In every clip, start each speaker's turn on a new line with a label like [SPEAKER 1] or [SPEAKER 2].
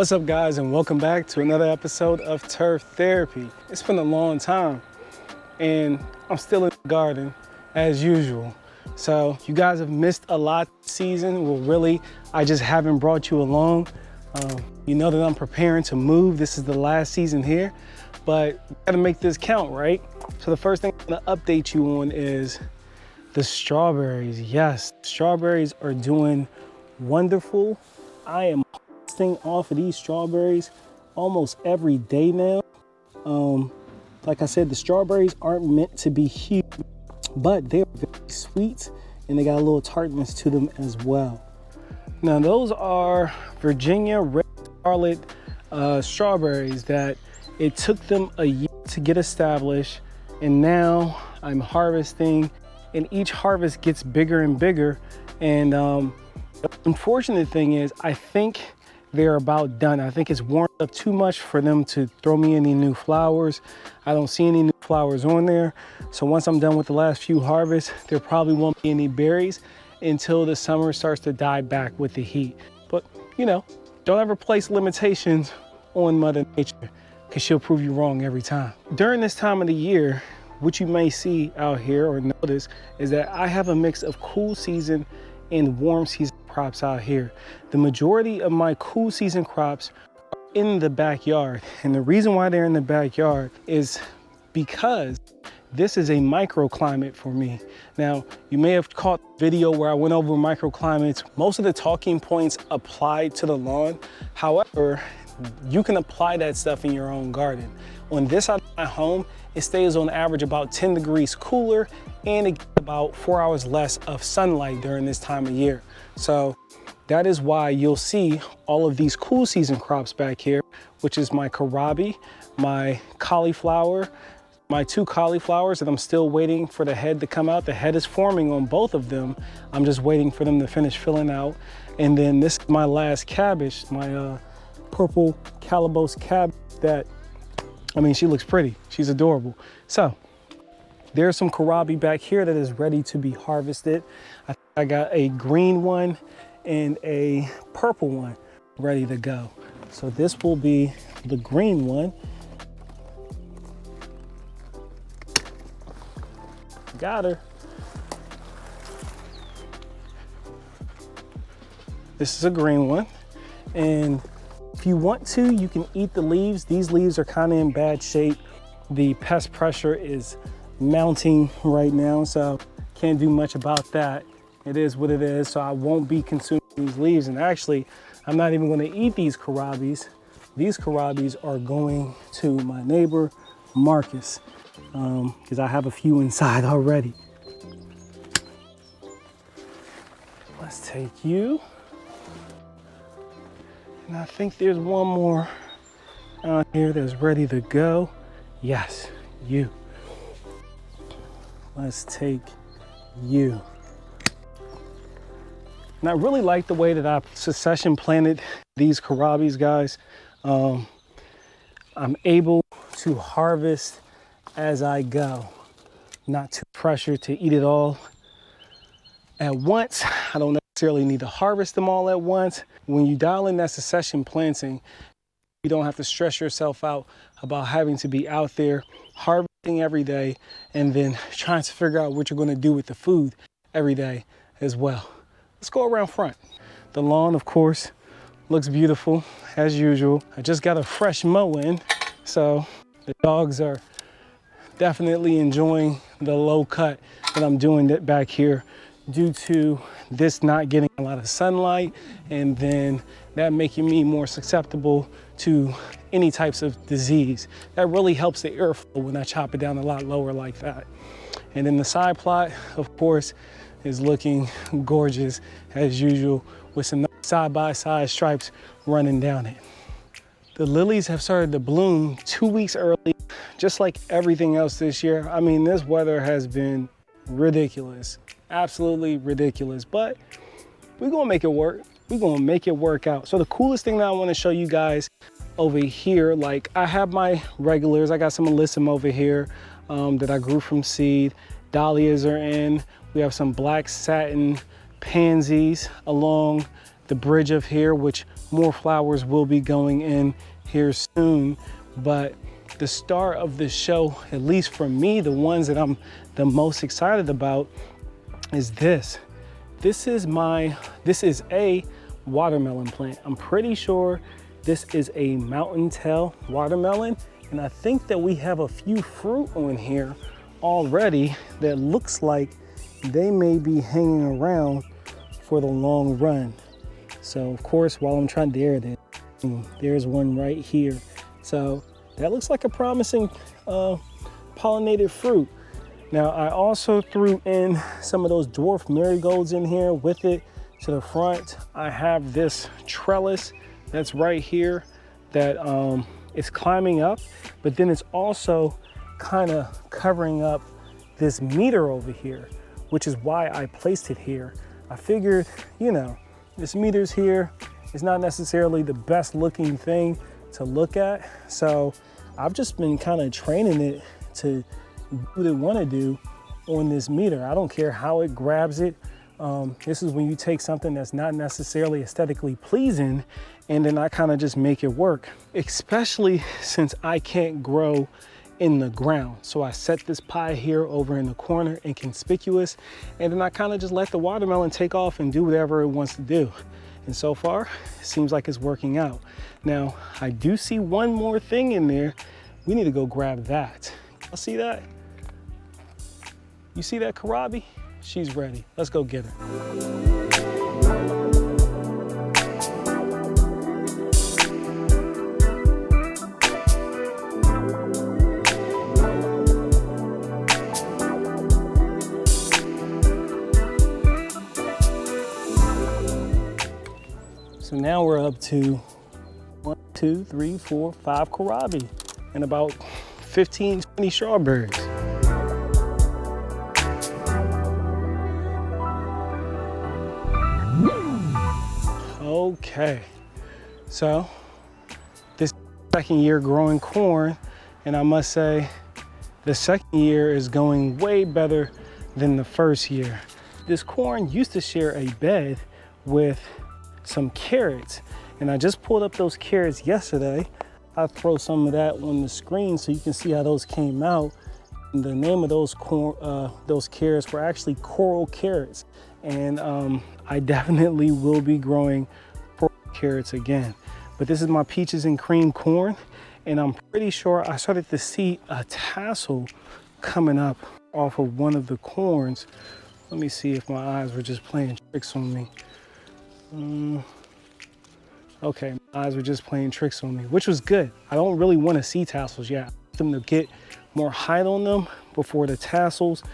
[SPEAKER 1] What's up, guys, and welcome back to another episode of Turf Therapy. It's been a long time and I'm still in the garden as usual. So you guys have missed a lot this season. Well, really, I just haven't brought you along. You know that I'm preparing to move. This is the last season here, but we gotta make this count, right? So the first thing I'm gonna update you on is the strawberries. Yes, strawberries are doing wonderful. I am harvesting off of these strawberries almost every day now. Like I said, the strawberries aren't meant to be huge, but they're very sweet and they got a little tartness to them as well. Now those are Virginia Red Scarlet strawberries that it took them a year to get established, and now I'm harvesting, and each harvest gets bigger and bigger. And the unfortunate thing is, I think they're about done. I think it's warmed up too much for them to throw me any new flowers. I don't see any new flowers on there. So once I'm done with the last few harvests, there probably won't be any berries until the summer starts to die back with the heat. But you know, don't ever place limitations on Mother Nature, because she'll prove you wrong every time. During this time of the year, what you may see out here or notice is that I have a mix of cool season and warm season crops out here. The majority of my cool season crops are in the backyard. And the reason why they're in the backyard is because this is a microclimate for me. Now, you may have caught the video where I went over microclimates. Most of the talking points apply to the lawn. However, you can apply that stuff in your own garden. On this side of my home, it stays on average about 10 degrees cooler, and it gets about 4 hours less of sunlight during this time of year. So that is why you'll see all of these cool season crops back here, which is my kohlrabi, my cauliflower, my 2 cauliflowers that I'm still waiting for the head to come out. The head is forming on both of them. I'm just waiting for them to finish filling out. And then this is my last cabbage, my purple calabash cabbage that, I mean, she looks pretty. She's adorable. So there's some kohlrabi back here that is ready to be harvested. I got a green one and a purple one ready to go. So this will be the green one. Got her. This is a green one. And if you want to, you can eat the leaves. These leaves are kind of in bad shape. The pest pressure is mounting right now, so can't do much about that. It is what it is, so I won't be consuming these leaves. And actually, I'm not even going to eat these kohlrabis. These kohlrabis are going to my neighbor, Marcus, because I have a few inside already. Let's take you. And I think there's one more out here that's ready to go. Yes, you. Let's take you. And I really like the way that I succession planted these kohlrabis, guys. I'm able to harvest as I go, not too pressured to eat it all at once. I don't necessarily need to harvest them all at once. When you dial in that succession planting, you don't have to stress yourself out about having to be out there harvesting every day and then trying to figure out what you're going to do with the food every day as well. Let's go around front. The lawn, of course, looks beautiful as usual. I just got a fresh mow in, so the dogs are definitely enjoying the low cut that I'm doing back here due to this not getting a lot of sunlight, and then that making me more susceptible to any types of disease. That really helps the airflow when I chop it down a lot lower like that. And then the side plot, of course, is looking gorgeous as usual with some side-by-side stripes running down it. The lilies have started to bloom 2 weeks early, just like everything else this year. I mean, this weather has been ridiculous, absolutely ridiculous, but we're gonna make it work. We're gonna make it work out. So the coolest thing that I wanna show you guys over here, like I have my regulars. I got some alyssum over here that I grew from seed. Dahlias are in. We have some black satin pansies along the bridge of here, which more flowers will be going in here soon. But the star of the show, at least for me, the ones that I'm the most excited about is this. This is a watermelon plant. I'm pretty sure this is a mountain tail watermelon. And I think that we have a few fruit on here already that looks like they may be hanging around for the long run. So of course, while I'm trying to dare this, there's one right here. So that looks like a promising pollinated fruit. Now I also threw in some of those dwarf marigolds in here with it to the front. I have this trellis that's right here that it's climbing up, but then it's also kind of covering up this meter over here, which is why I placed it here. I figured, you know, this meter's here. It's not necessarily the best looking thing to look at. So I've just been kind of training it to do what it want to do on this meter. I don't care how it grabs it. This is when you take something that's not necessarily aesthetically pleasing and then I kind of just make it work, especially since I can't grow in the ground. So I set this pie here over in the corner, inconspicuous, and then I kind of just let the watermelon take off and do whatever it wants to do. And so far, it seems like it's working out. Now, I do see one more thing in there. We need to go grab that. Y'all see that? You see that kohlrabi? She's ready. Let's go get her. So now we're up to 1, 2, 3, 4, 5 kohlrabi and about 15, 20 strawberries. Okay, so this second year growing corn, and I must say the second year is going way better than the first year. This corn used to share a bed with some carrots, and I just pulled up those carrots yesterday. I'll throw some of that on the screen so you can see how those came out. And the name of those carrots were actually coral carrots, and I definitely will be growing coral carrots again. But this is my peaches and cream corn, and I'm pretty sure I started to see a tassel coming up off of one of the corns. Let me see if my eyes were just playing tricks on me. Okay, my eyes were just playing tricks on me, which was good. I don't really want to see tassels yet. I want them to get more height on them before the tassels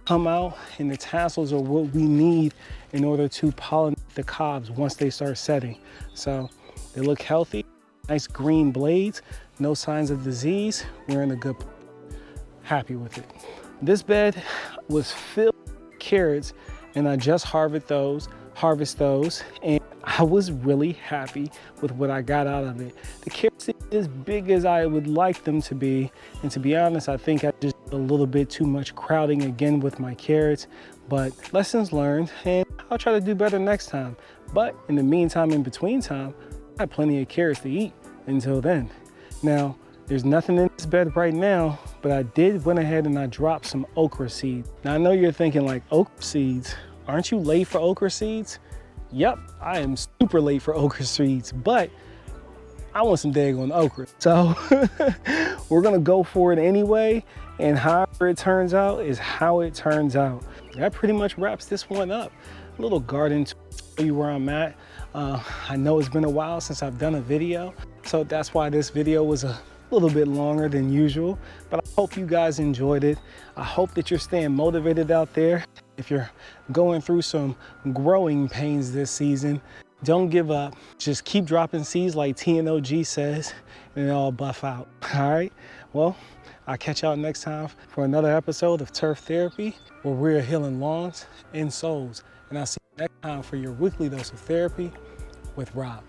[SPEAKER 1] come out, and the tassels are what we need in order to pollinate the cobs once they start setting. So they look healthy, nice green blades, no signs of disease. We're in a good place. Happy with it. This bed was filled with carrots, and I just harvest those, and I was really happy with what I got out of it. The carrots aren't as big as I would like them to be, and to be honest, I think I just did a little bit too much crowding again with my carrots, but lessons learned, and I'll try to do better next time. But in the meantime, in between time, I have plenty of carrots to eat until then. Now, there's nothing in this bed right now, but I went ahead and I dropped some okra seeds. Now I know you're thinking like, okra seeds, aren't you late for okra seeds? Yep, I am super late for okra seeds, but I want some daggone okra. So we're gonna go for it anyway, and however it turns out is how it turns out. That pretty much wraps this one up. A little garden to show you where I'm at. I know it's been a while since I've done a video, so that's why this video was a little bit longer than usual, but I hope you guys enjoyed it. I hope that you're staying motivated out there. If you're going through some growing pains this season, don't give up. Just keep dropping seeds like TNOG says, and it'll all buff out. All right, well, I'll catch y'all next time for another episode of Turf Therapy, where we're healing lawns and souls. And I'll see you next time for your weekly dose of therapy with Rob.